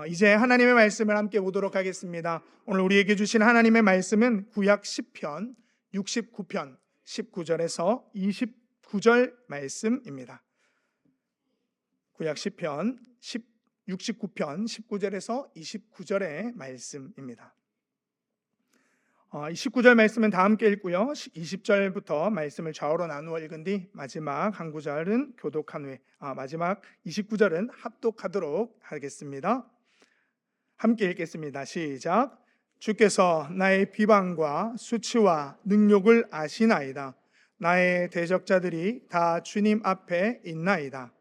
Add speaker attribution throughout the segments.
Speaker 1: 이제 하나님의 말씀을 함께 보도록 하겠습니다. 오늘 우리에게 주신 하나님의 말씀은 구약 10편 69편 19절에서 29절 말씀입니다. 구약 10편 69편 19절에서 29절의 말씀입니다. 19절 말씀은 다 함께 읽고요. 20절부터 말씀을 좌우로 나누어 읽은 뒤 마지막 한 구절은 교독한 후에 마지막 29절은 합독하도록 하겠습니다. 함께 읽겠습니다. 시작. 주께서 나의 비방과 수치와 능욕을 아시나이다. 나의 대적자들이 다 주님 앞에 있나이다.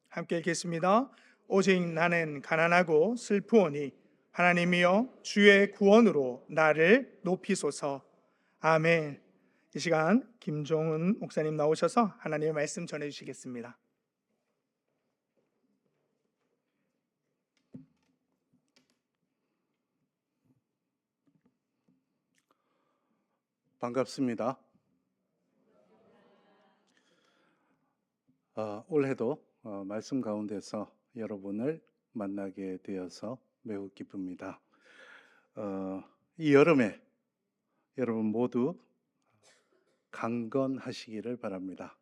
Speaker 1: 함께 읽겠습니다. 오직 나는 가난하고 슬프오니 하나님이여 주의 구원으로 나를 높이소서. 아멘. 이 시간 김종은 목사님 나오셔서 하나님의 말씀 전해주시겠습니다.
Speaker 2: 반갑습니다. 올해도 말씀 가운데서 여러분을 만나게 되어서 매우 기쁩니다. 이 여름에 여러분 모두 강건하시기를 바랍니다.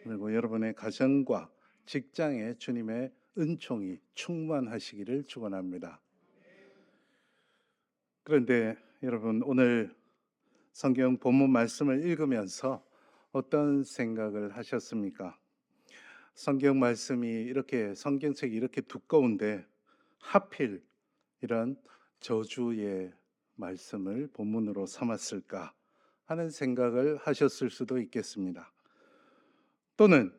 Speaker 2: 그리고 여러분의 가정과 직장에 주님의 은총이 충만하시기를 축원합니다. 그런데 여러분 오늘 성경 본문 말씀을 읽으면서 어떤 생각을 하셨습니까? 성경 말씀이 이렇게 성경책이 이렇게 두꺼운데 하필 이런 저주의 말씀을 본문으로 삼았을까 하는 생각을 하셨을 수도 있겠습니다. 또는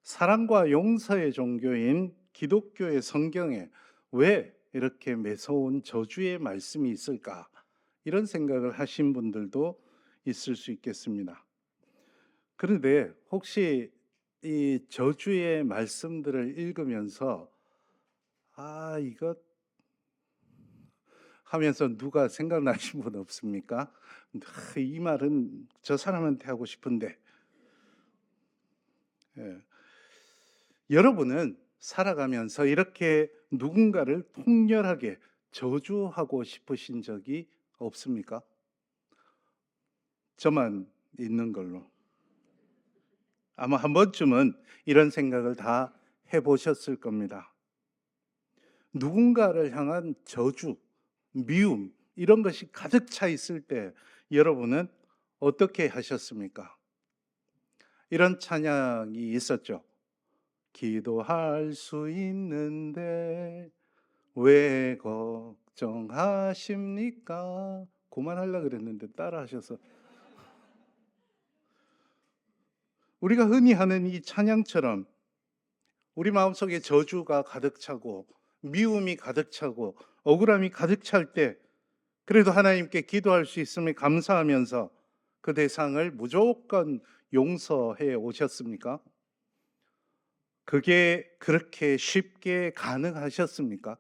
Speaker 2: 사랑과 용서의 종교인 기독교의 성경에 왜 이렇게 매서운 저주의 말씀이 있을까? 이런 생각을 하신 분들도 있을 수 있겠습니다. 그런데 혹시 이 저주의 말씀들을 읽으면서 이것 하면서 누가 생각나신 분 없습니까? 이 말은 저 사람한테 하고 싶은데. 여러분은 살아가면서 이렇게 누군가를 통렬하게 저주하고 싶으신 적이 없습니까? 저만 있는 걸로. 아마 한 번쯤은 이런 생각을 다 해보셨을 겁니다. 누군가를 향한 저주, 미움 이런 것이 가득 차 있을 때 여러분은 어떻게 하셨습니까? 이런 찬양이 있었죠. 기도할 수 있는데 왜 걱정하십니까? 그만하려고 그랬는데 따라 하셔서. 우리가 흔히 하는 이 찬양처럼 우리 마음속에 저주가 가득 차고 미움이 가득 차고 억울함이 가득 찰 때 그래도 하나님께 기도할 수 있음에 감사하면서 그 대상을 무조건 용서해 오셨습니까? 그게 그렇게 쉽게 가능하셨습니까?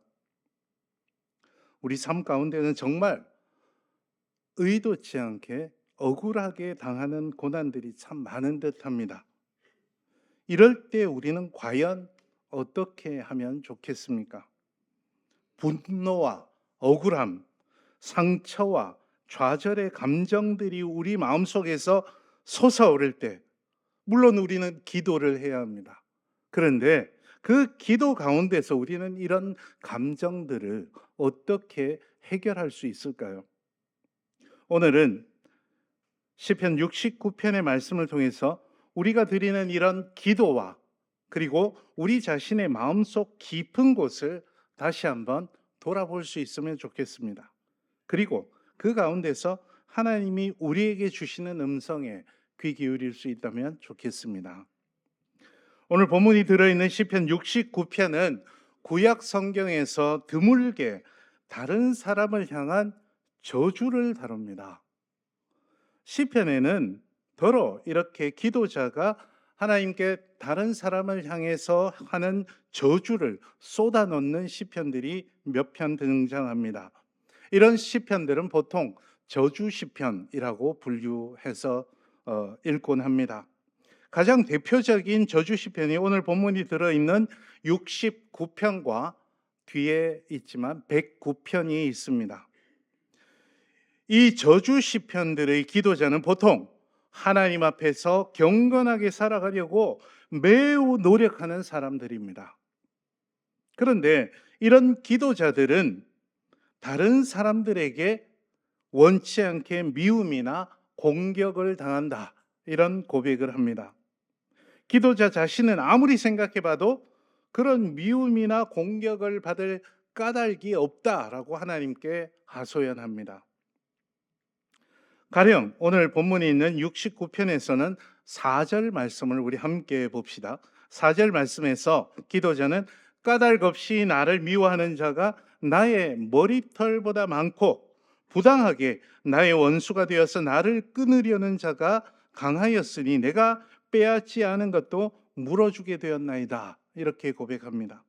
Speaker 2: 우리 삶 가운데는 정말 의도치 않게 억울하게 당하는 고난들이 참 많은 듯합니다. 이럴 때 우리는 과연 어떻게 하면 좋겠습니까? 분노와 억울함, 상처와 좌절의 감정들이 우리 마음속에서 솟아오를 때 물론 우리는 기도를 해야 합니다. 그런데 그 기도 가운데서 우리는 이런 감정들을 어떻게 해결할 수 있을까요? 오늘은 시편 69편의 말씀을 통해서 우리가 드리는 이런 기도와 그리고 우리 자신의 마음속 깊은 곳을 다시 한번 돌아볼 수 있으면 좋겠습니다. 그리고 그 가운데서 하나님이 우리에게 주시는 음성에 귀 기울일 수 있다면 좋겠습니다. 오늘 본문이 들어있는 시편 69편은 구약 성경에서 드물게 다른 사람을 향한 저주를 다룹니다. 시편에는 더러 이렇게 기도자가 하나님께 다른 사람을 향해서 하는 저주를 쏟아놓는 시편들이 몇 편 등장합니다. 이런 시편들은 보통 저주 시편이라고 분류해서 읽곤 합니다. 가장 대표적인 저주 시편이 오늘 본문이 들어있는 69편과 뒤에 있지만 109편이 있습니다. 이 저주 시편들의 기도자는 보통 하나님 앞에서 경건하게 살아가려고 매우 노력하는 사람들입니다. 그런데 이런 기도자들은 다른 사람들에게 원치 않게 미움이나 공격을 당한다, 이런 고백을 합니다. 기도자 자신은 아무리 생각해봐도 그런 미움이나 공격을 받을 까닭이 없다라고 하나님께 하소연합니다. 가령 오늘 본문에 있는 69편에서는 4절 말씀을 우리 함께 봅시다. 4절 말씀에서 기도자는 까닭 없이 나를 미워하는 자가 나의 머리털보다 많고 부당하게 나의 원수가 되어서 나를 끊으려는 자가 강하였으니 내가 빼앗지 않은 것도 물어주게 되었나이다, 이렇게 고백합니다.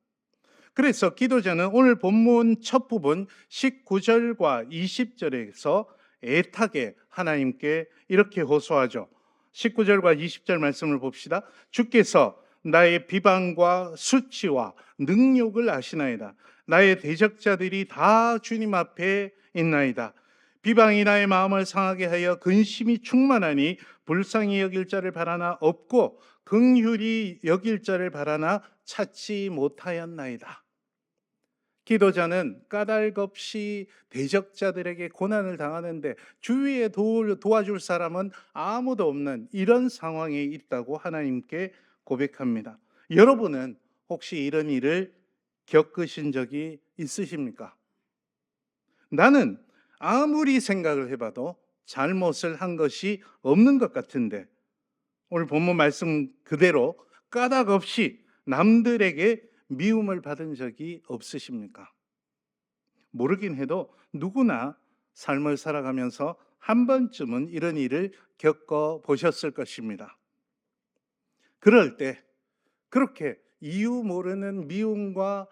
Speaker 2: 그래서 기도자는 오늘 본문 첫 부분 19절과 20절에서 애타게 하나님께 이렇게 호소하죠. 19절과 20절 말씀을 봅시다. 주께서 나의 비방과 수치와 능욕을 아시나이다. 나의 대적자들이 다 주님 앞에 있나이다. 비방이 나의 마음을 상하게 하여 근심이 충만하니 불쌍히 여길 자를 바라나 없고 긍휼히 여길 자를 바라나 찾지 못하였나이다. 기도자는 까닭 없이 대적자들에게 고난을 당하는데 주위에 도와줄 사람은 아무도 없는 이런 상황에 있다고 하나님께 고백합니다. 여러분은 혹시 이런 일을 겪으신 적이 있으십니까? 나는 아무리 생각을 해봐도 잘못을 한 것이 없는 것 같은데 오늘 본문 말씀 그대로 까닭 없이 남들에게 미움을 받은 적이 없으십니까? 모르긴 해도 누구나 삶을 살아가면서 한 번쯤은 이런 일을 겪어 보셨을 것입니다. 그럴 때 그렇게 이유 모르는 미움과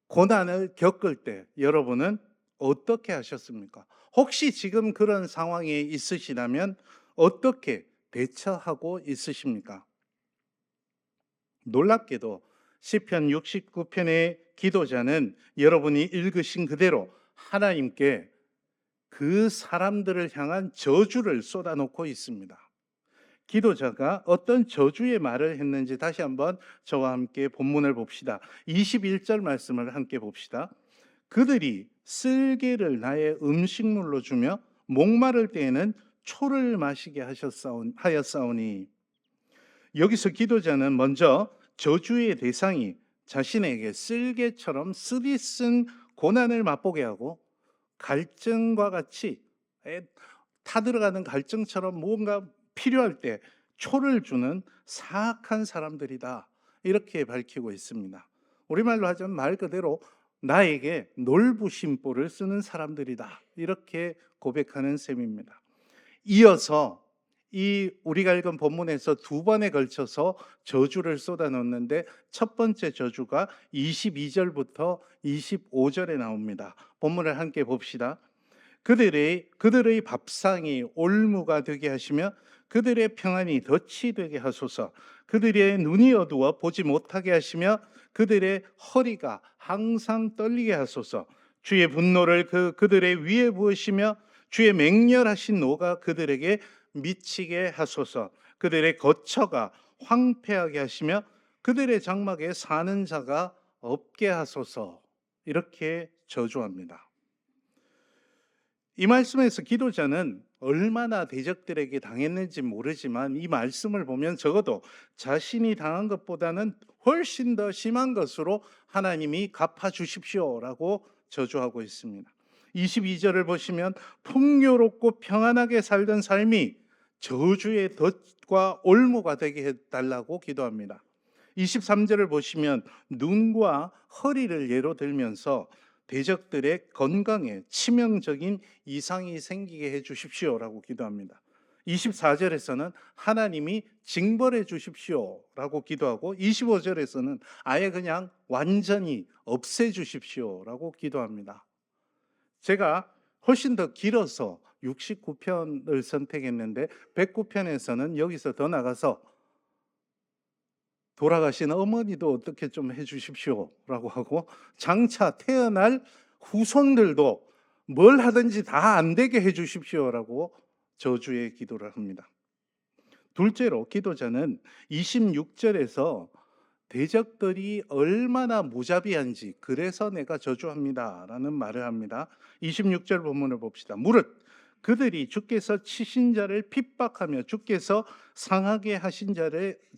Speaker 2: 고난을 겪을 때 여러분은 어떻게 하셨습니까? 혹시 지금 그런 상황에 있으시다면 어떻게 대처하고 있으십니까? 놀랍게도 시편 69편의 기도자는 여러분이 읽으신 그대로 하나님께 그 사람들을 향한 저주를 쏟아놓고 있습니다. 기도자가 어떤 저주의 말을 했는지 다시 한번 저와 함께 본문을 봅시다. 21절 말씀을 함께 봅시다. 그들이 쓸개를 나의 음식물로 주며 목마를 때에는 초를 마시게 하였사오니. 여기서 기도자는 먼저 저주의 대상이 자신에게 쓸개처럼 쓰디쓴 고난을 맛보게 하고 갈증과 같이 타들어가는 갈증처럼 뭔가 필요할 때 초를 주는 사악한 사람들이다, 이렇게 밝히고 있습니다. 우리말로 하자면 말 그대로 나에게 놀부심보를 쓰는 사람들이다, 이렇게 고백하는 셈입니다. 이어서 이 우리가 읽은 본문에서 두 번에 걸쳐서 저주를 쏟아놓는데 첫 번째 저주가 22절부터 25절에 나옵니다. 본문을 함께 봅시다. 그들의 밥상이 올무가 되게 하시며 그들의 평안이 덫이 되게 하소서. 그들의 눈이 어두워 보지 못하게 하시며 그들의 허리가 항상 떨리게 하소서. 주의 분노를 그들의 위에 부으시며 주의 맹렬하신 노가 그들에게 미치게 하소서. 그들의 거처가 황폐하게 하시며 그들의 장막에 사는 자가 없게 하소서. 이렇게 저주합니다. 이 말씀에서 기도자는 얼마나 대적들에게 당했는지 모르지만 이 말씀을 보면 적어도 자신이 당한 것보다는 훨씬 더 심한 것으로 하나님이 갚아주십시오라고 저주하고 있습니다. 22절을 보시면 풍요롭고 평안하게 살던 삶이 저주의 덫과 올무가 되게 해달라고 기도합니다. 23절을 보시면 눈과 허리를 예로 들면서 대적들의 건강에 치명적인 이상이 생기게 해 주십시오라고 기도합니다. 24절에서는 하나님이 징벌해 주십시오라고 기도하고 25절에서는 아예 그냥 완전히 없애 주십시오라고 기도합니다. 제가 훨씬 더 길어서 69편을 선택했는데 109편에서는 여기서 더 나가서 돌아가신 어머니도 어떻게 좀 해주십시오라고 하고 장차 태어날 후손들도 뭘 하든지 다 안 되게 해주십시오라고 저주의 기도를 합니다. 둘째로 기도자는 26절에서 대적들이 얼마나 무자비한지 그래서 내가 저주합니다라는 말을 합니다. 26절 본문을 봅시다. 무릇 그들이 주께서 치신 자를 핍박하며 주께서 상하게 하신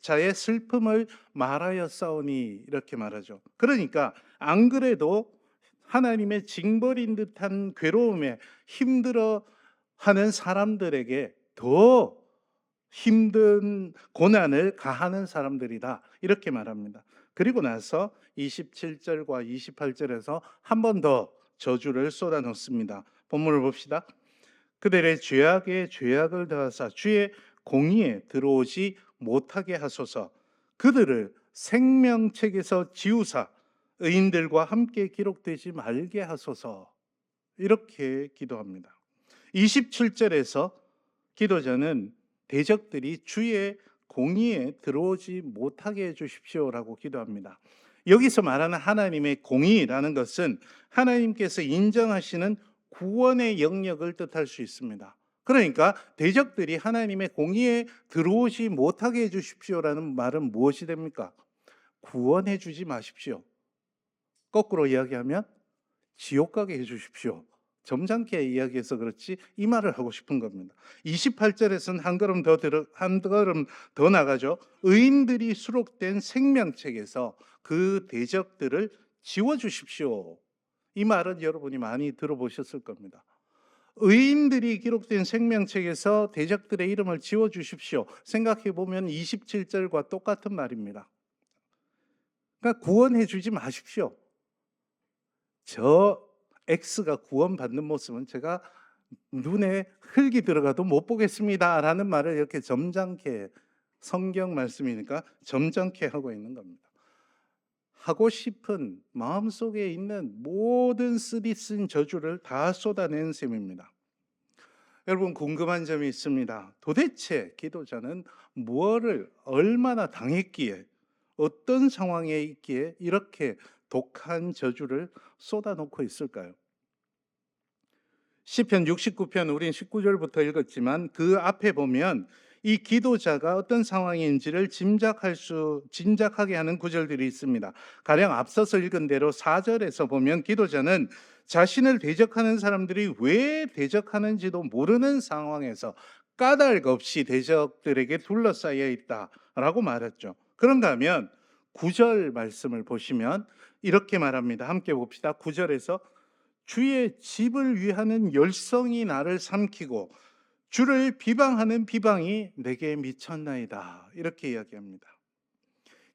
Speaker 2: 자의 슬픔을 말하였사오니 이렇게 말하죠. 그러니까 안 그래도 하나님의 징벌인 듯한 괴로움에 힘들어하는 사람들에게 더 힘든 고난을 가하는 사람들이다 이렇게 말합니다. 그리고 나서 27절과 28절에서 한 번 더 저주를 쏟아놓습니다. 본문을 봅시다. 그들의 죄악에 죄악을 더하사 주의 공의에 들어오지 못하게 하소서. 그들을 생명책에서 지우사 의인들과 함께 기록되지 말게 하소서. 이렇게 기도합니다. 27절에서 기도자는 대적들이 주의 공의에 들어오지 못하게 해주십시오라고 기도합니다. 여기서 말하는 하나님의 공의라는 것은 하나님께서 인정하시는 구원의 영역을 뜻할 수 있습니다. 그러니까 대적들이 하나님의 공의에 들어오지 못하게 해주십시오라는 말은 무엇이 됩니까? 구원해 주지 마십시오. 거꾸로 이야기하면 지옥 가게 해주십시오. 점잖게 이야기해서 그렇지 이 말을 하고 싶은 겁니다. 28절에서는 한 걸음 더 나가죠. 의인들이 수록된 생명책에서 그 대적들을 지워주십시오. 이 말은 여러분이 많이 들어보셨을 겁니다. 의인들이 기록된 생명책에서 대적들의 이름을 지워주십시오. 생각해 보면 27절과 똑같은 말입니다. 그러니까 구원해 주지 마십시오. 저 X가 구원받는 모습은 제가 눈에 흙이 들어가도 못 보겠습니다 라는 말을 이렇게 점잖게, 성경 말씀이니까 점잖게 하고 있는 겁니다. 하고 싶은 마음속에 있는 모든 쓰디쓴 저주를 다 쏟아낸 셈입니다. 여러분 궁금한 점이 있습니다. 도대체 기도자는 무엇을 얼마나 당했기에, 어떤 상황에 있기에 이렇게 독한 저주를 쏟아놓고 있을까요? 시편 69편 우린 19절부터 읽었지만 그 앞에 보면 이 기도자가 어떤 상황인지를 짐작하게 하는 구절들이 있습니다. 가령 앞서서 읽은 대로 4절에서 보면 기도자는 자신을 대적하는 사람들이 왜 대적하는지도 모르는 상황에서 까닭 없이 대적들에게 둘러싸여 있다라고 말했죠. 그런가 하면 9절 말씀을 보시면 이렇게 말합니다. 함께 봅시다. 9절에서 주의 집을 위하는 열성이 나를 삼키고 주를 비방하는 비방이 내게 미쳤나이다. 이렇게 이야기합니다.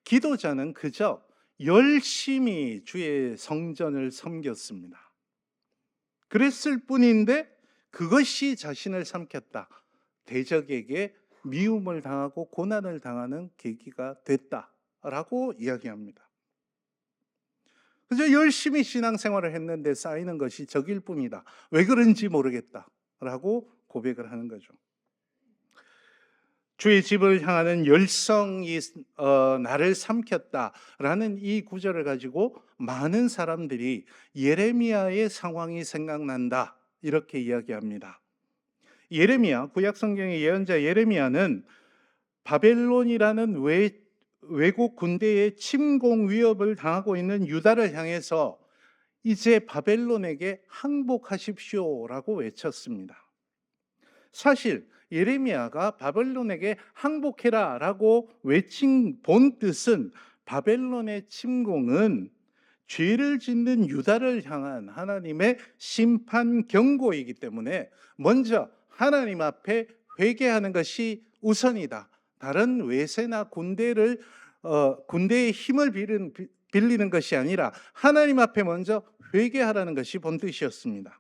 Speaker 2: 기도자는 그저 열심히 주의 성전을 섬겼습니다. 그랬을 뿐인데 그것이 자신을 삼켰다. 대적에게 미움을 당하고 고난을 당하는 계기가 됐다라고 이야기합니다. 그저 열심히 신앙생활을 했는데 쌓이는 것이 적일 뿐이다. 왜 그런지 모르겠다라고 고백을 하는 거죠. 주의 집을 향하는 열성이 나를 삼켰다라는 이 구절을 가지고 많은 사람들이 예레미야의 상황이 생각난다 이렇게 이야기합니다. 예레미야, 구약 성경의 예언자 예레미야는 바벨론이라는 외국 군대의 침공 위협을 당하고 있는 유다를 향해서 이제 바벨론에게 항복하십시오라고 외쳤습니다. 사실 예레미야가 바벨론에게 항복해라라고 외친 본 뜻은 바벨론의 침공은 죄를 짓는 유다를 향한 하나님의 심판 경고이기 때문에 먼저 하나님 앞에 회개하는 것이 우선이다. 다른 외세나 군대의 힘을 빌리는 것이 아니라 하나님 앞에 먼저 회개하라는 것이 본 뜻이었습니다.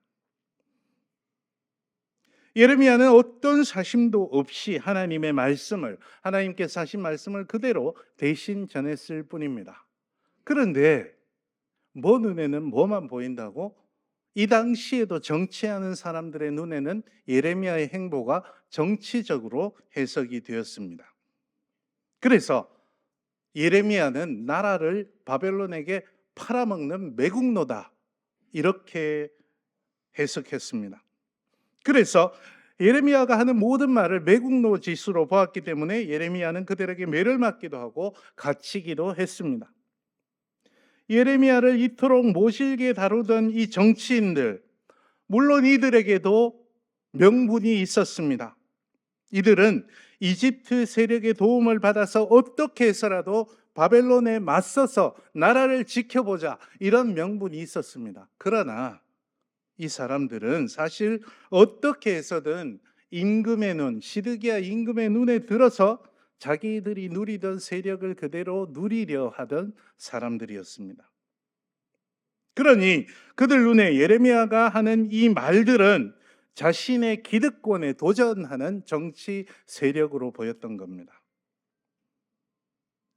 Speaker 2: 예레미야는 어떤 사심도 없이 하나님께서 하신 말씀을 그대로 대신 전했을 뿐입니다. 그런데 눈에는 뭐만 보인다고? 이 당시에도 정치하는 사람들의 눈에는 예레미야의 행보가 정치적으로 해석이 되었습니다. 그래서 예레미야는 나라를 바벨론에게 팔아먹는 매국노다, 이렇게 해석했습니다. 그래서 예레미야가 하는 모든 말을 매국노 짓으로 보았기 때문에 예레미야는 그들에게 매를 맞기도 하고 갇히기도 했습니다. 예레미야를 이토록 모실게 다루던 이 정치인들, 물론 이들에게도 명분이 있었습니다. 이들은 이집트 세력의 도움을 받아서 어떻게 해서라도 바벨론에 맞서서 나라를 지켜보자, 이런 명분이 있었습니다. 그러나 이 사람들은 사실 어떻게 해서든 시드기야 임금의 눈에 들어서 자기들이 누리던 세력을 그대로 누리려 하던 사람들이었습니다. 그러니 그들 눈에 예레미야가 하는 이 말들은 자신의 기득권에 도전하는 정치 세력으로 보였던 겁니다.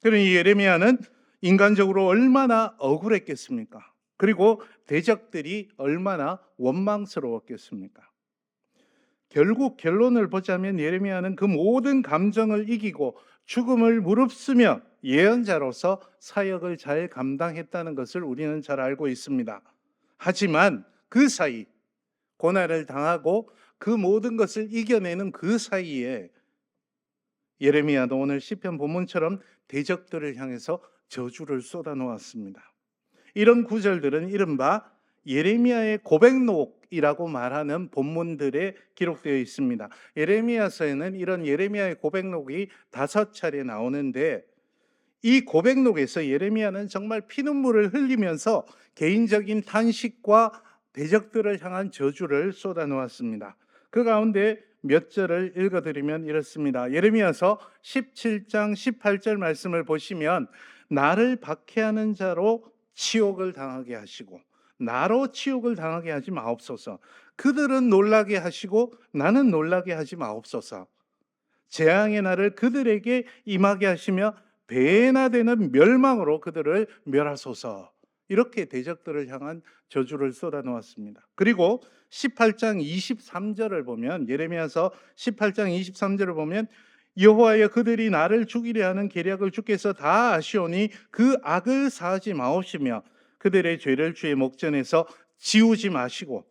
Speaker 2: 그러니 예레미야는 인간적으로 얼마나 억울했겠습니까? 그리고 대적들이 얼마나 원망스러웠겠습니까? 결국 결론을 보자면 예레미야는 그 모든 감정을 이기고 죽음을 무릅쓰며 예언자로서 사역을 잘 감당했다는 것을 우리는 잘 알고 있습니다. 하지만 그 사이, 고난을 당하고 그 모든 것을 이겨내는 그 사이에 예레미야도 오늘 시편 본문처럼 대적들을 향해서 저주를 쏟아놓았습니다. 이런 구절들은 이른바 예레미야의 고백록이라고 말하는 본문들에 기록되어 있습니다. 예레미야서에는 이런 예레미야의 고백록이 5차례 나오는데, 이 고백록에서 예레미야는 정말 피눈물을 흘리면서 개인적인 탄식과 대적들을 향한 저주를 쏟아놓았습니다. 그 가운데 몇 절을 읽어드리면 이렇습니다. 예레미야서 17장 18절 말씀을 보시면, 나를 박해하는 자로 치욕을 당하게 하시고 나로 치욕을 당하게 하지 마옵소서. 그들은 놀라게 하시고 나는 놀라게 하지 마옵소서. 재앙의 날을 그들에게 임하게 하시며 배나 되는 멸망으로 그들을 멸하소서. 이렇게 대적들을 향한 저주를 쏟아놓았습니다. 그리고 18장 23절을 보면, 예레미야서 18장 23절을 보면, 여호와여, 그들이 나를 죽이려 하는 계략을 주께서 다 아시오니 그 악을 사하지 마옵시며 그들의 죄를 주의 목전에서 지우지 마시고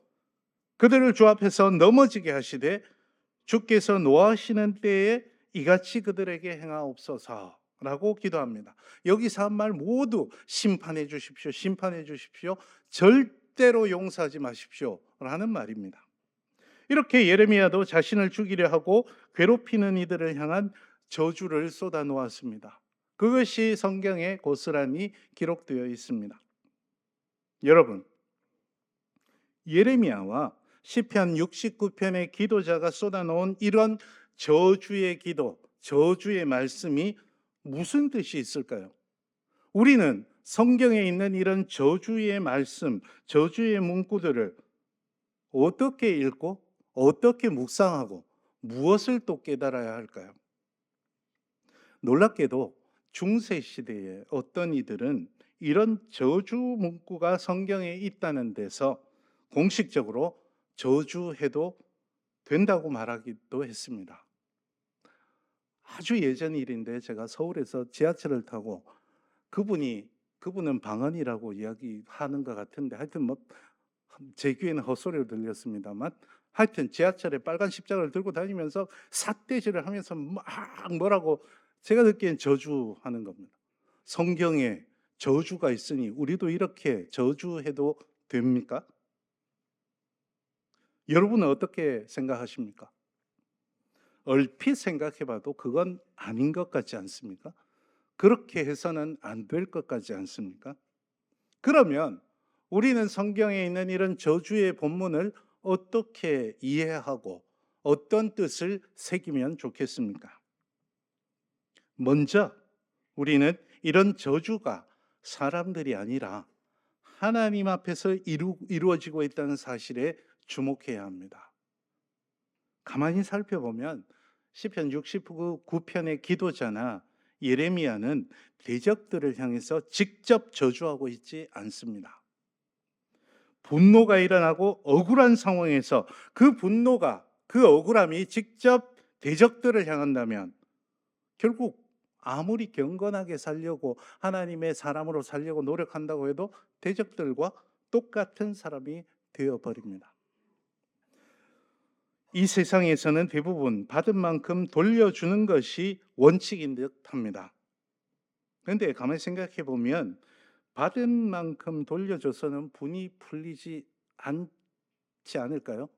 Speaker 2: 그들을 주 앞에서 넘어지게 하시되 주께서 노하시는 때에 이같이 그들에게 행하옵소서라고 기도합니다. 여기서 한 말 모두 심판해 주십시오, 심판해 주십시오, 절대로 용서하지 마십시오 라는 말입니다. 이렇게 예레미야도 자신을 죽이려 하고 괴롭히는 이들을 향한 저주를 쏟아놓았습니다. 그것이 성경에 고스란히 기록되어 있습니다. 여러분, 예레미야와 시편 69편의 기도자가 쏟아놓은 이런 저주의 기도, 저주의 말씀이 무슨 뜻이 있을까요? 우리는 성경에 있는 이런 저주의 말씀, 저주의 문구들을 어떻게 읽고 어떻게 묵상하고 무엇을 또 깨달아야 할까요? 놀랍게도 중세 시대에 어떤 이들은 이런 저주 문구가 성경에 있다는 데서 공식적으로 저주해도 된다고 말하기도 했습니다. 아주 예전 일인데 제가 서울에서 지하철을 타고 그분은 방언이라고 이야기하는 것 같은데, 하여튼 제 귀에는 헛소리로 들렸습니다만, 하여튼 지하철에 빨간 십자가를 들고 다니면서 삿대질을 하면서 막 뭐라고 제가 듣기엔 저주하는 겁니다. 성경에 저주가 있으니 우리도 이렇게 저주해도 됩니까? 여러분은 어떻게 생각하십니까? 얼핏 생각해 봐도 그건 아닌 것 같지 않습니까? 그렇게 해서는 안 될 것 같지 않습니까? 그러면 우리는 성경에 있는 이런 저주의 본문을 어떻게 이해하고 어떤 뜻을 새기면 좋겠습니까? 먼저 우리는 이런 저주가 사람들이 아니라 하나님 앞에서 이루어지고 있다는 사실에 주목해야 합니다. 가만히 살펴보면 시편 69편의 기도자나 예레미야는 대적들을 향해서 직접 저주하고 있지 않습니다. 분노가 일어나고 억울한 상황에서 그 분노가, 그 억울함이 직접 대적들을 향한다면 결국 아무리 경건하게 살려고 하나님의 사람으로 살려고 노력한다고 해도 대적들과 똑같은 사람이 되어버립니다. 이 세상에서는 대부분 받은 만큼 돌려주는 것이 원칙인 듯합니다. 그런데 가만히 생각해 보면 받은 만큼 돌려줘서는 분이 풀리지 않지 않을까요?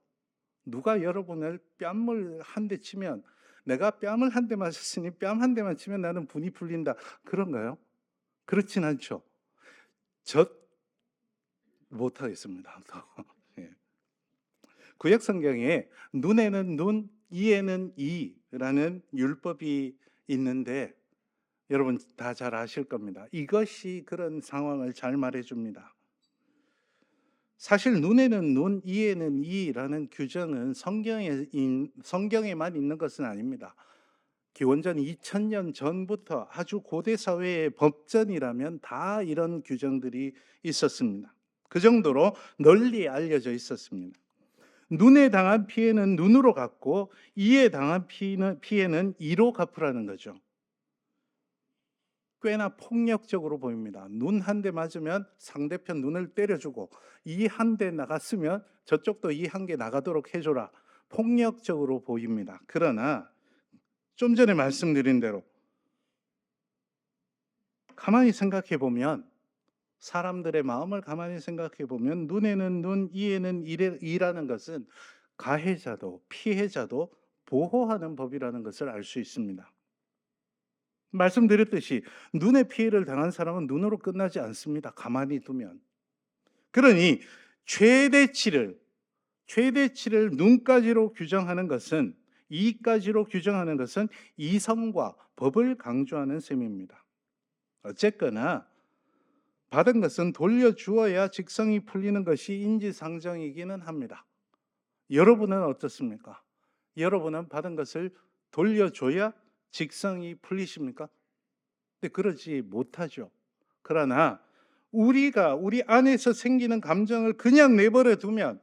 Speaker 2: 누가 여러분을 뺨을 한 대 치면 내가 뺨을 한 대 맞았으니 뺨 한 대만 치면 나는 분이 풀린다. 그런가요? 그렇진 않죠. 저 못하겠습니다. 예. 구약 성경에 눈에는 눈, 이에는 이라는 율법이 있는데 여러분 다 잘 아실 겁니다. 이것이 그런 상황을 잘 말해줍니다. 사실 눈에는 눈, 이에는 이라는 규정은 성경에만 있는 것은 아닙니다. 기원전 2000년 전부터 아주 고대 사회의 법전이라면 다 이런 규정들이 있었습니다. 그 정도로 널리 알려져 있었습니다. 눈에 당한 피해는 눈으로 갚고 이에 당한 피해는 이로 갚으라는 거죠. 꽤나 폭력적으로 보입니다. 눈 한 대 맞으면 상대편 눈을 때려주고 이 한 대 나갔으면 저쪽도 이 한 개 나가도록 해줘라. 폭력적으로 보입니다. 그러나 좀 전에 말씀드린 대로 가만히 생각해 보면 사람들의 마음을 가만히 생각해 보면 눈에는 눈, 이에는 이라는 것은 가해자도 피해자도 보호하는 법이라는 것을 알 수 있습니다. 말씀드렸듯이 눈에 피해를 당한 사람은 눈으로 끝나지 않습니다. 가만히 두면. 그러니 최대치를 눈까지로 규정하는 것은 이까지로 규정하는 것은 이성과 법을 강조하는 셈입니다. 어쨌거나 받은 것은 돌려주어야 직성이 풀리는 것이 인지상정이기는 합니다. 여러분은 어떻습니까? 여러분은 받은 것을 돌려줘야 직성이 풀리십니까? 근데 그러지 못하죠. 그러나 우리가 우리 안에서 생기는 감정을 그냥 내버려 두면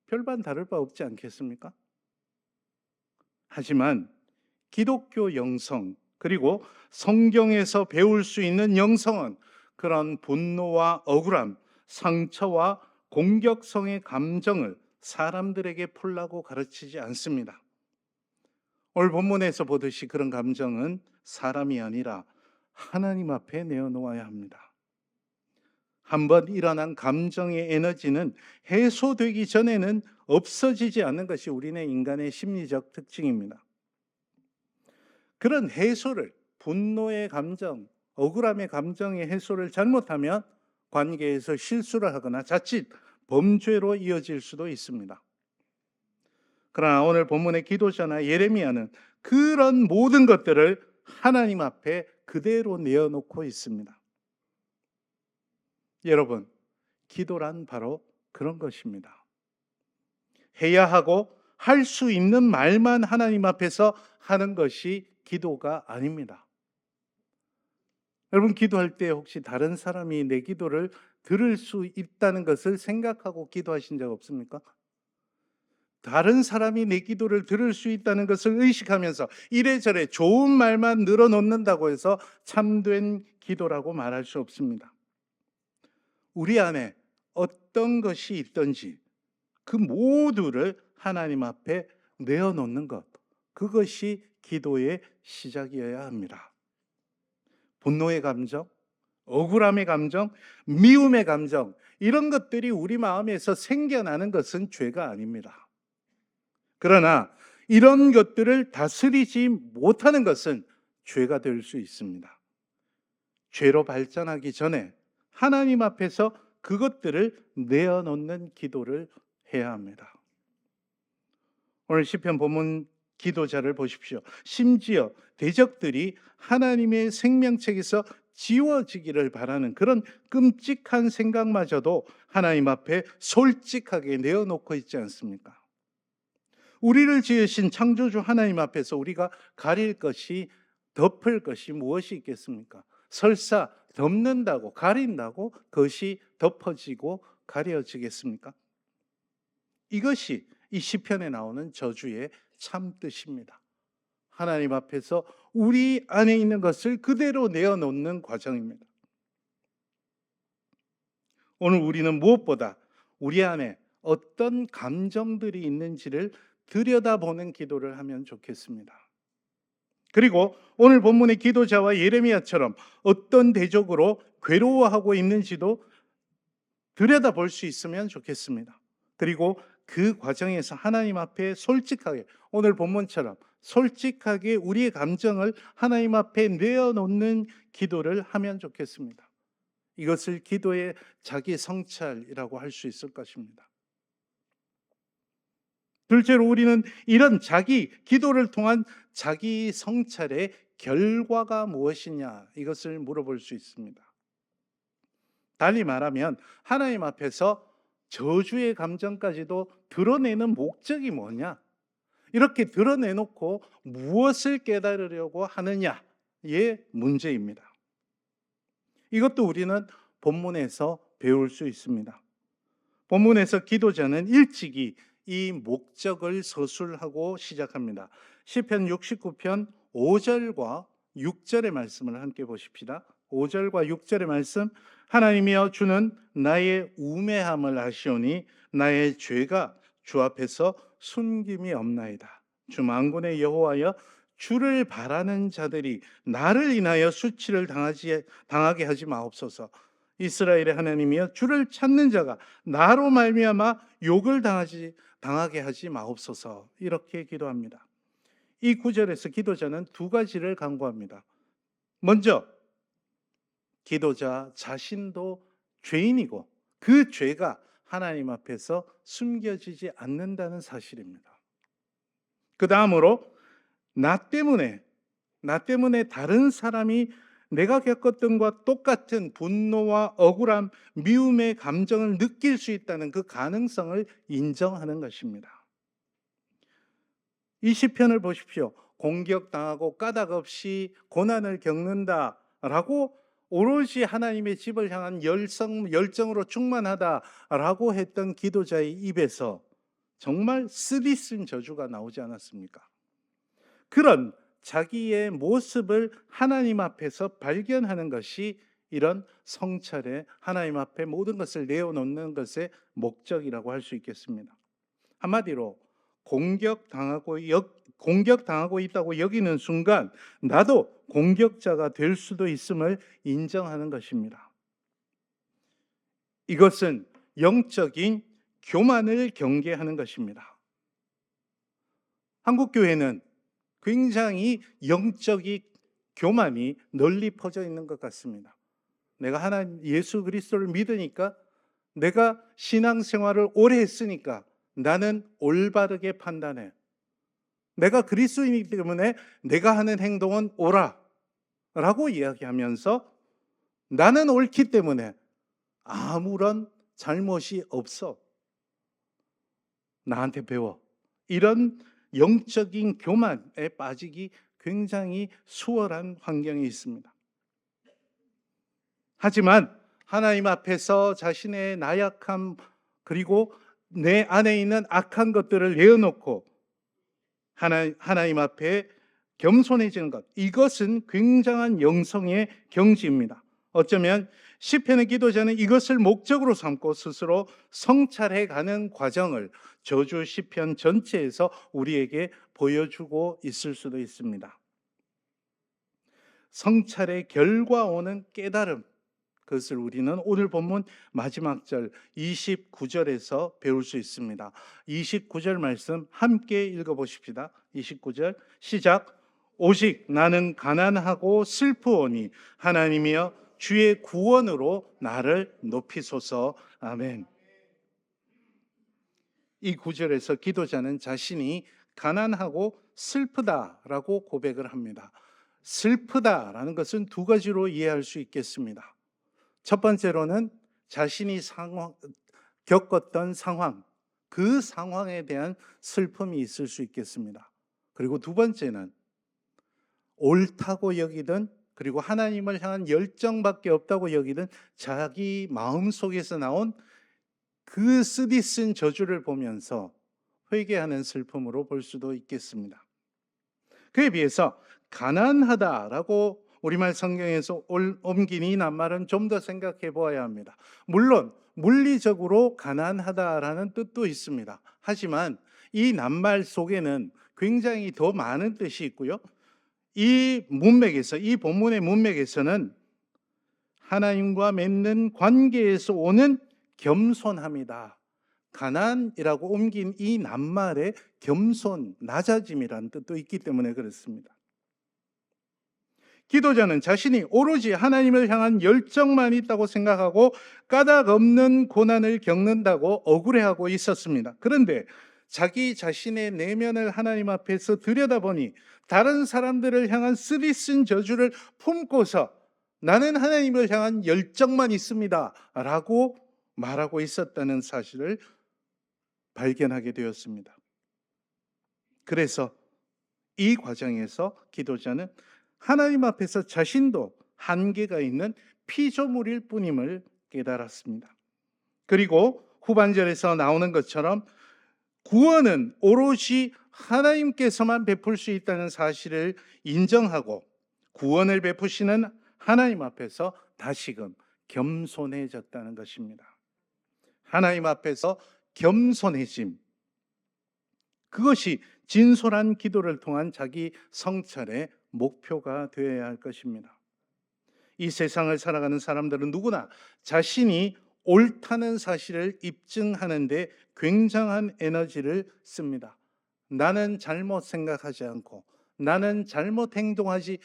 Speaker 2: 별반 다를 바 없지 않겠습니까? 하지만 기독교 영성 그리고 성경에서 배울 수 있는 영성은 그런 분노와 억울함, 상처와 공격성의 감정을 사람들에게 풀라고 가르치지 않습니다. 오늘 본문에서 보듯이 그런 감정은 사람이 아니라 하나님 앞에 내어놓아야 합니다. 한번 일어난 감정의 에너지는 해소되기 전에는 없어지지 않는 것이 우리네 인간의 심리적 특징입니다. 그런 해소를 분노의 감정, 억울함의 감정의 해소를 잘못하면 관계에서 실수를 하거나 자칫 범죄로 이어질 수도 있습니다. 그러나 오늘 본문의 기도자나 예레미야는 그런 모든 것들을 하나님 앞에 그대로 내어놓고 있습니다. 여러분, 기도란 바로 그런 것입니다. 해야 하고 할 수 있는 말만 하나님 앞에서 하는 것이 기도가 아닙니다. 여러분, 기도할 때 혹시 다른 사람이 내 기도를 들을 수 있다는 것을 생각하고 기도하신 적 없습니까? 다른 사람이 내 기도를 들을 수 있다는 것을 의식하면서 이래저래 좋은 말만 늘어놓는다고 해서 참된 기도라고 말할 수 없습니다. 우리 안에 어떤 것이 있든지 그 모두를 하나님 앞에 내어놓는 것, 그것이 기도의 시작이어야 합니다. 분노의 감정, 억울함의 감정, 미움의 감정, 이런 것들이 우리 마음에서 생겨나는 것은 죄가 아닙니다. 그러나 이런 것들을 다스리지 못하는 것은 죄가 될 수 있습니다. 죄로 발전하기 전에 하나님 앞에서 그것들을 내어놓는 기도를 해야 합니다. 오늘 시편 본문 기도자를 보십시오. 심지어 대적들이 하나님의 생명책에서 지워지기를 바라는 그런 끔찍한 생각마저도 하나님 앞에 솔직하게 내어놓고 있지 않습니까? 우리를 지으신 창조주 하나님 앞에서 우리가 가릴 것이, 덮을 것이 무엇이 있겠습니까? 설사 덮는다고, 가린다고 그것이 덮어지고 가려지겠습니까? 이것이 이 시편에 나오는 저주의 참 뜻입니다. 하나님 앞에서 우리 안에 있는 것을 그대로 내어놓는 과정입니다. 오늘 우리는 무엇보다 우리 안에 어떤 감정들이 있는지를 들여다보는 기도를 하면 좋겠습니다. 그리고 오늘 본문의 기도자와 예레미야처럼 어떤 대적으로 괴로워하고 있는지도 들여다볼 수 있으면 좋겠습니다. 그리고 그 과정에서 하나님 앞에 솔직하게, 오늘 본문처럼 솔직하게 우리의 감정을 하나님 앞에 내어놓는 기도를 하면 좋겠습니다. 이것을 기도의 자기 성찰이라고 할 수 있을 것입니다. 둘째로 우리는 이런 자기 기도를 통한 자기 성찰의 결과가 무엇이냐, 이것을 물어볼 수 있습니다. 달리 말하면 하나님 앞에서 저주의 감정까지도 드러내는 목적이 뭐냐, 이렇게 드러내놓고 무엇을 깨달으려고 하느냐의 문제입니다. 이것도 우리는 본문에서 배울 수 있습니다. 본문에서 기도자는 일찍이 이 목적을 서술하고 시작합니다. 시편 69편 5절과 6절의 말씀을 함께 보십시다. 5절과 6절의 말씀, 하나님이여 주는 나의 우매함을 아시오니 나의 죄가 주 앞에서 숨김이 없나이다. 주 만군의 여호와여, 주를 바라는 자들이 나를 인하여 수치를 당하게 하지 마옵소서. 이스라엘의 하나님이여, 주를 찾는 자가 나로 말미암아 욕을 당하게 하지 마옵소서. 이렇게 기도합니다. 이 구절에서 기도자는 두 가지를 강구합니다. 먼저 기도자 자신도 죄인이고 그 죄가 하나님 앞에서 숨겨지지 않는다는 사실입니다. 그 다음으로 나 때문에 다른 사람이 내가 겪었던 것과 똑같은 분노와 억울함, 미움의 감정을 느낄 수 있다는 그 가능성을 인정하는 것입니다. 이 시편을 보십시오. 공격당하고 까닭 없이 고난을 겪는다라고 오롯이 하나님의 집을 향한 열정으로 충만하다라고 했던 기도자의 입에서 정말 쓰디쓴 저주가 나오지 않았습니까? 그런 자기의 모습을 하나님 앞에서 발견하는 것이 이런 성찰에 하나님 앞에 모든 것을 내어놓는 것의 목적이라고 할 수 있겠습니다. 한마디로 공격당하고 있다고 여기는 순간 나도 공격자가 될 수도 있음을 인정하는 것입니다. 이것은 영적인 교만을 경계하는 것입니다. 한국 교회는 굉장히 영적인 교만이 널리 퍼져 있는 것 같습니다. 내가 하나님 예수 그리스도를 믿으니까, 내가 신앙생활을 오래 했으니까 나는 올바르게 판단해. 내가 그리스도인이기 때문에 내가 하는 행동은 옳아라고 이야기하면서 나는 옳기 때문에 아무런 잘못이 없어. 나한테 배워. 이런 영적인 교만에 빠지기 굉장히 수월한 환경에 있습니다. 하지만 하나님 앞에서 자신의 나약함 그리고 내 안에 있는 악한 것들을 내어놓고 하나님 앞에 겸손해지는 것, 이것은 굉장한 영성의 경지입니다. 어쩌면 시편의 기도자는 이것을 목적으로 삼고 스스로 성찰해 가는 과정을 저주 시편 전체에서 우리에게 보여주고 있을 수도 있습니다. 성찰의 결과 오는 깨달음, 그것을 우리는 오늘 본문 마지막 절 29절에서 배울 수 있습니다. 29절 말씀 함께 읽어보십시다. 29절 시작. 오직 나는 가난하고 슬프오니 하나님이여 주의 구원으로 나를 높이소서. 아멘. 이 구절에서 기도자는 자신이 가난하고 슬프다라고 고백을 합니다. 슬프다라는 것은 두 가지로 이해할 수 있겠습니다. 첫 번째로는 자신이 겪었던 상황, 그 상황에 대한 슬픔이 있을 수 있겠습니다. 그리고 두 번째는 옳다고 여기든, 그리고 하나님을 향한 열정밖에 없다고 여기든 자기 마음속에서 나온 그 쓰디쓴 저주를 보면서 회개하는 슬픔으로 볼 수도 있겠습니다. 그에 비해서 가난하다라고 우리말 성경에서 옮긴 이 낱말은 좀 더 생각해 보아야 합니다. 물론 물리적으로 가난하다라는 뜻도 있습니다. 하지만 이 낱말 속에는 굉장히 더 많은 뜻이 있고요. 이 본문의 문맥에서는 하나님과 맺는 관계에서 오는 겸손함이다. 가난이라고 옮긴 이 낱말에 겸손, 낮아짐이라는 뜻도 있기 때문에 그렇습니다. 기도자는 자신이 오로지 하나님을 향한 열정만 있다고 생각하고 까닭 없는 고난을 겪는다고 억울해하고 있었습니다. 그런데 자기 자신의 내면을 하나님 앞에서 들여다보니 다른 사람들을 향한 쓰디쓴 저주를 품고서 나는 하나님을 향한 열정만 있습니다 라고 말하고 있었다는 사실을 발견하게 되었습니다. 그래서 이 과정에서 기도자는 하나님 앞에서 자신도 한계가 있는 피조물일 뿐임을 깨달았습니다. 그리고 후반절에서 나오는 것처럼 구원은 오롯이 하나님께서만 베풀 수 있다는 사실을 인정하고 구원을 베푸시는 하나님 앞에서 다시금 겸손해졌다는 것입니다. 하나님 앞에서 겸손해짐, 그것이 진솔한 기도를 통한 자기 성찰의 목표가 되어야 할 것입니다. 이 세상을 살아가는 사람들은 누구나 자신이 옳다는 사실을 입증하는데 굉장한 에너지를 씁니다. 나는 잘못 생각하지 않고 나는 잘못 행동하지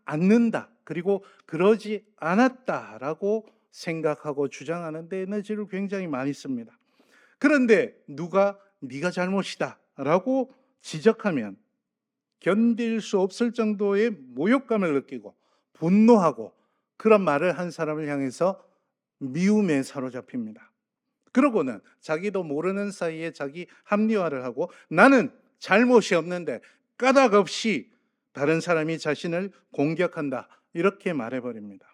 Speaker 2: 않는다. 그리고 그러지 않았다라고 생각하고 주장하는 데 에너지를 굉장히 많이 씁니다. 그런데 누가 네가 잘못이다 라고 지적하면 견딜 수 없을 정도의 모욕감을 느끼고 분노하고 그런 말을 한 사람을 향해서 미움에 사로잡힙니다. 그러고는 자기도 모르는 사이에 자기 합리화를 하고 나는 잘못이 없는데 까닭 없이 다른 사람이 자신을 공격한다 이렇게 말해버립니다.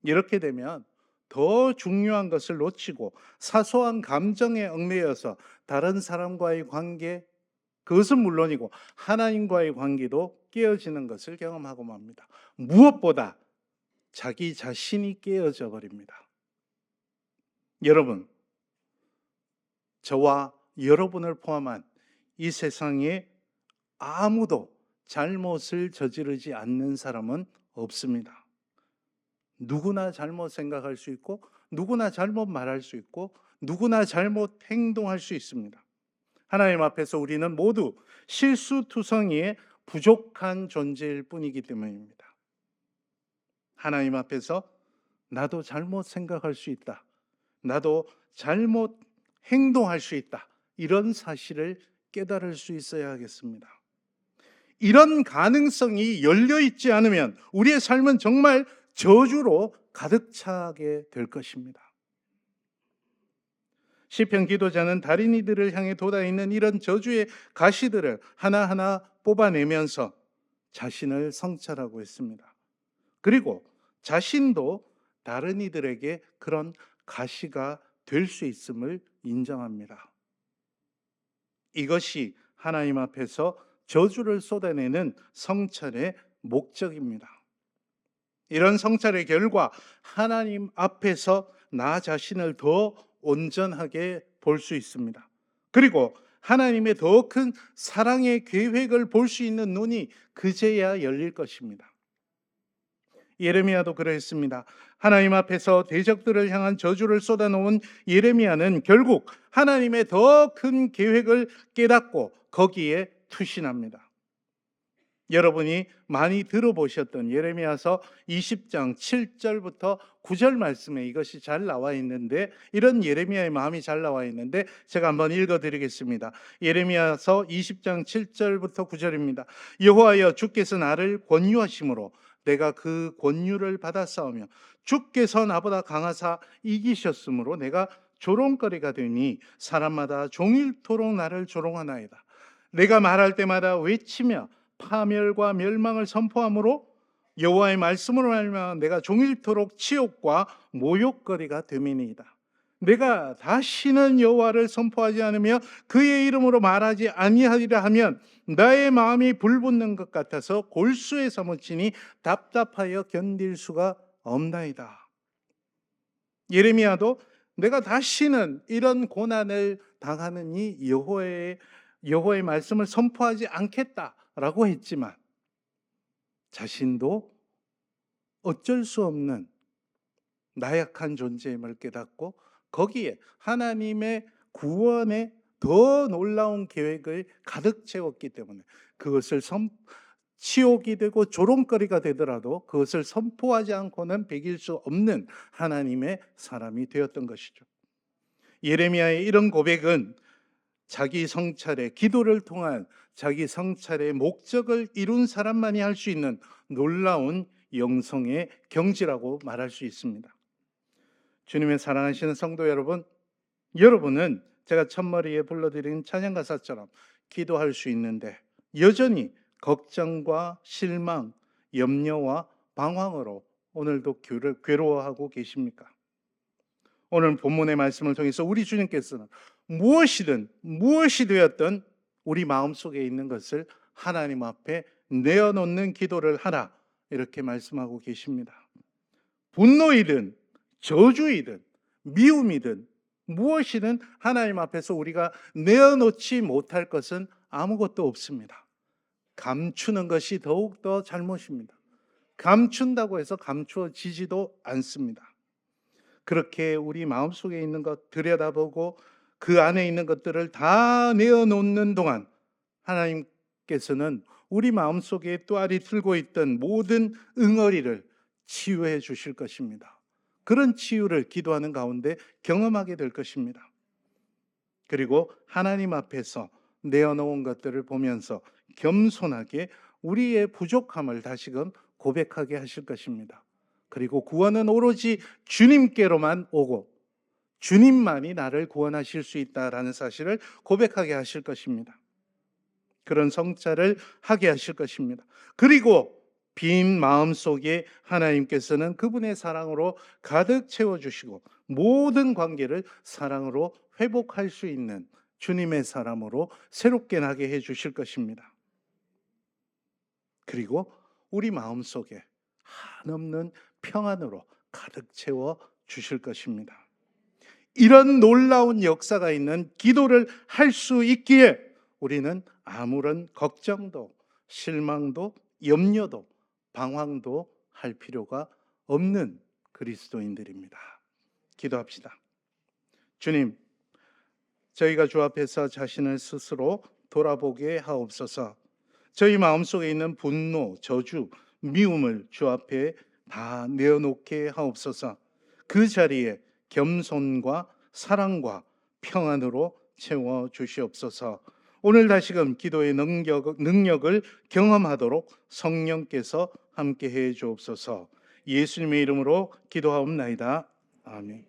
Speaker 2: 이렇게 되면 더 중요한 것을 놓치고 사소한 감정에 얽매여서 다른 사람과의 관계, 그것은 물론이고 하나님과의 관계도 깨어지는 것을 경험하고 맙니다. 무엇보다 자기 자신이 깨어져 버립니다. 여러분, 저와 여러분을 포함한 이 세상에 아무도 잘못을 저지르지 않는 사람은 없습니다. 누구나 잘못 생각할 수 있고 누구나 잘못 말할 수 있고 누구나 잘못 행동할 수 있습니다. 하나님 앞에서 우리는 모두 실수투성이의 부족한 존재일 뿐이기 때문입니다. 하나님 앞에서 나도 잘못 생각할 수 있다. 나도 잘못 행동할 수 있다. 이런 사실을 깨달을 수 있어야 하겠습니다. 이런 가능성이 열려 있지 않으면 우리의 삶은 정말 저주로 가득 차게 될 것입니다. 시편 기도자는 다른 이들을 향해 돋아있는 이런 저주의 가시들을 하나하나 뽑아내면서 자신을 성찰하고 있습니다. 그리고 자신도 다른 이들에게 그런 가시가 될 수 있음을 인정합니다. 이것이 하나님 앞에서 저주를 쏟아내는 성찰의 목적입니다. 이런 성찰의 결과 하나님 앞에서 나 자신을 더 온전하게 볼 수 있습니다. 그리고 하나님의 더 큰 사랑의 계획을 볼 수 있는 눈이 그제야 열릴 것입니다. 예레미야도 그러했습니다. 하나님 앞에서 대적들을 향한 저주를 쏟아놓은 예레미야는 결국 하나님의 더 큰 계획을 깨닫고 거기에 투신합니다. 여러분이 많이 들어보셨던 예레미야서 20장 7절부터 9절 말씀에 이것이 잘 나와 있는데, 이런 예레미야의 마음이 잘 나와 있는데 제가 한번 읽어드리겠습니다. 예레미야서 20장 7절부터 9절입니다. 여호와여, 주께서 나를 권유하심으로 내가 그 권유를 받았사오며 주께서 나보다 강하사 이기셨으므로 내가 조롱거리가 되니 사람마다 종일토록 나를 조롱하나이다. 내가 말할 때마다 외치며 파멸과 멸망을 선포함으로 여호와의 말씀으로 말미암아 내가 종일토록 치욕과 모욕거리가 됨이니이다. 내가 다시는 여호와를 선포하지 않으며 그의 이름으로 말하지 아니하리라 하면 나의 마음이 불붙는 것 같아서 골수에 사무치니 답답하여 견딜 수가 없나이다. 예레미야도 내가 다시는 이런 고난을 당하느니 여호와의 말씀을 선포하지 않겠다라고 했지만 자신도 어쩔 수 없는 나약한 존재임을 깨닫고 거기에 하나님의 구원의 더 놀라운 계획을 가득 채웠기 때문에 그것을 치욕이 되고 조롱거리가 되더라도 그것을 선포하지 않고는 배길 수 없는 하나님의 사람이 되었던 것이죠. 예레미야의 이런 고백은 자기 성찰의 기도를 통한 자기 성찰의 목적을 이룬 사람만이 할 수 있는 놀라운 영성의 경지라고 말할 수 있습니다. 주님의 사랑하시는 성도 여러분, 여러분은 제가 첫머리에 불러드린 찬양가사처럼 기도할 수 있는데 여전히 걱정과 실망, 염려와 방황으로 오늘도 괴로워하고 계십니까? 오늘 본문의 말씀을 통해서 우리 주님께서는 무엇이 되었든 우리 마음속에 있는 것을 하나님 앞에 내어놓는 기도를 하라, 이렇게 말씀하고 계십니다. 분노이든 저주이든 미움이든 무엇이든 하나님 앞에서 우리가 내어놓지 못할 것은 아무것도 없습니다. 감추는 것이 더욱더 잘못입니다. 감춘다고 해서 감추어지지도 않습니다. 그렇게 우리 마음속에 있는 것 들여다보고 그 안에 있는 것들을 다 내어놓는 동안 하나님께서는 우리 마음속에 또아리 들고 있던 모든 응어리를 치유해 주실 것입니다. 그런 치유를 기도하는 가운데 경험하게 될 것입니다. 그리고 하나님 앞에서 내어놓은 것들을 보면서 겸손하게 우리의 부족함을 다시금 고백하게 하실 것입니다. 그리고 구원은 오로지 주님께로만 오고 주님만이 나를 구원하실 수 있다라는 사실을 고백하게 하실 것입니다. 그런 성찰을 하게 하실 것입니다. 그리고 빈 마음 속에 하나님께서는 그분의 사랑으로 가득 채워주시고 모든 관계를 사랑으로 회복할 수 있는 주님의 사람으로 새롭게 나게 해주실 것입니다. 그리고 우리 마음 속에 한없는 평안으로 가득 채워 주실 것입니다. 이런 놀라운 역사가 있는 기도를 할 수 있기에 우리는 아무런 걱정도 실망도 염려도 방황도 할 필요가 없는 그리스도인들입니다. 기도합시다. 주님, 저희가 주 앞에서 자신을 스스로 돌아보게 하옵소서. 저희 마음속에 있는 분노, 저주, 미움을 주 앞에 다 내어놓게 하옵소서. 그 자리에 겸손과 사랑과 평안으로 채워 주시옵소서. 오늘 다시금 기도의 능력을 경험하도록 성령께서 함께해 주옵소서. 예수님의 이름으로 기도하옵나이다. 아멘.